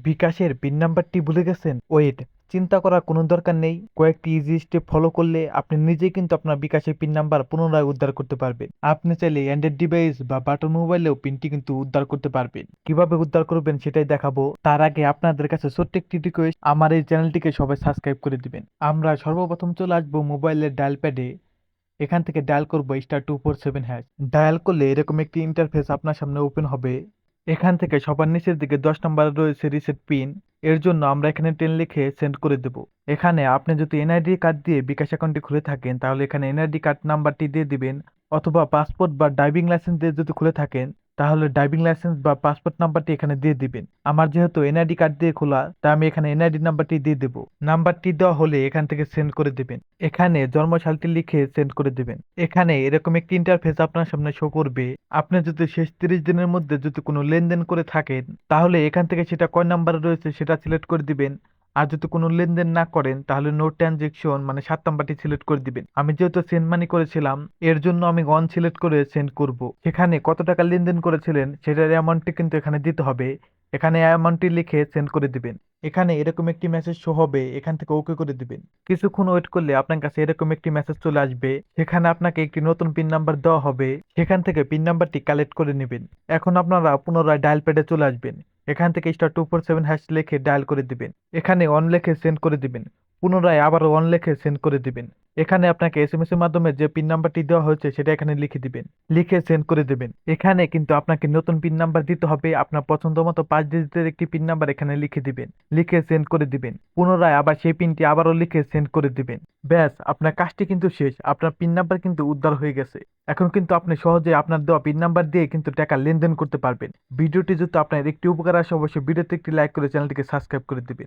বিকাশের পিন নাম্বারটি ভুলে গেছেন? ওয়েট, চিন্তা করার কোনো দরকার নেই। কয়েকটি ইজি স্টেপ ফলো করলে আপনি নিজেই কিন্তু আপনার বিকাশের পিন নাম্বার পুনরায় উদ্ধার করতে পারবেন। আপনি চাইলে অ্যান্ড্রয়েড ডিভাইস বা বাটন মোবাইলেও পিনটি কিন্তু উদ্ধার করতে পারবেন। কিভাবে উদ্ধার করবেন সেটাই দেখাবো। তার আগে আপনাদের কাছে ছোট্ট একটি রিকোয়েস্ট, আমার এই চ্যানেলটিকে সবাই সাবস্ক্রাইব করে দিবেন। আমরা সর্বপ্রথম চলে আসবো মোবাইলের ডায়াল প্যাডে। এখান থেকে ডায়াল করবো *247#। ডায়াল করলে এরকম একটি ইন্টারফেস আপনার সামনে ওপেন হবে। এখান থেকে সবার নিচের দিকে 10 নম্বরে রয়েছে রিসেট পিন। এর জন্য আমরা এখানে 10 লিখে সেন্ড করে দেব। এখানে আপনি যদি এনআইডি কার্ড দিয়ে বিকাশ অ্যাকাউন্টটি খুলে থাকেন তাহলে এখানে এনআইডি কার্ড নাম্বারটি দিয়ে দিবেন, অথবা পাসপোর্ট বা ড্রাইভিং লাইসেন্স দিয়ে যদি খুলে থাকেন তাহলে ড্রাইভিং লাইসেন্স বা পাসপোর্ট নাম্বারটি এখানে দিয়ে দিবেন। আমার যেহেতু এনআইডি কার্ড দিয়ে খোলা তাই আমি এখানে এনআইডি নাম্বারটি দিয়ে দেব। নাম্বারটি দেওয়া হলে এখান থেকে সেন্ড করে দিবেন। এখানে জন্মসালটি লিখে সেন্ড করে দিবেন। এখানে এরকম একটি ইন্টারফেস আপনার সামনে শো করবে। আপনি যদি শেষ 30 দিনের মধ্যে যদি কোনো লেনদেন করে থাকেন তাহলে এখান থেকে সেটা কয় নাম্বারে রয়েছে সেটা সিলেক্ট করে দিবেন। আর যদি কোনো লেনদেন না করেন তাহলে নো ট্রানজেকশন মানে 7 নাম্বারটি সিলেক্ট করে দিবেন। আমি যেহেতু সেন্ড মানি করেছিলাম এর জন্য আমি অন সিলেক্ট করে সেন্ড করব। সেখানে কত টাকা লেনদেন করেছিলেন সেটার অ্যামাউন্টটি কিন্তু এখানে দিতে হবে। এখানে অ্যামাউন্টটি লিখে সেন্ড করে দিবেন। এখানে এরকম একটি মেসেজ শো হবে, এখান থেকে ওকে করে দিবেন। কিছুক্ষণ ওয়েট করলে আপনার কাছে এরকম একটি মেসেজ চলে আসবে। সেখানে আপনাকে একটি নতুন পিন নাম্বার দেওয়া হবে, সেখান থেকে পিন নাম্বারটি কালেক্ট করে নেবেন। এখন আপনারা পুনরায় ডায়াল প্যাডে চলে আসবেন। এখান থেকে *247# লিখে ডায়াল করে দিবেন। এখানে অন লিখে সেন্ড করে দিবেন। পুনরায় আবারও অন লিখে সেন্ড করে দিবেন। এখানে আপনাকে এসএমএস এর মাধ্যমে যে পিন নাম্বারটি দেওয়া হয়েছে সেটা এখানে লিখে দিবেন, লিখে সেন্ড করে দিবেন। এখানে কিন্তু আপনাকে নতুন পিন নাম্বার দিতে হবে। আপনার পছন্দ মতো 5 ডিজিটের একটি পিন নাম্বার এখানে লিখে দিবেন, লিখে সেন্ড করে দিবেন। পুনরায় আবার সেই পিনটি আবারও লিখে সেন্ড করে দিবেন। ব্যাস, আপনার কাজটি কিন্তু শেষ। আপনার পিন নাম্বার কিন্তু উদ্ধার হয়ে গেছে। এখন কিন্তু আপনি সহজে আপনার দেওয়া পিন নাম্বার দিয়ে কিন্তু টাকা লেনদেন করতে পারবেন। ভিডিওটি যদি আপনার একটি উপকার আসে অবশ্যই ভিডিওতে একটি লাইক করে চ্যানেলটিকে সাবস্ক্রাইব করে দিবেন।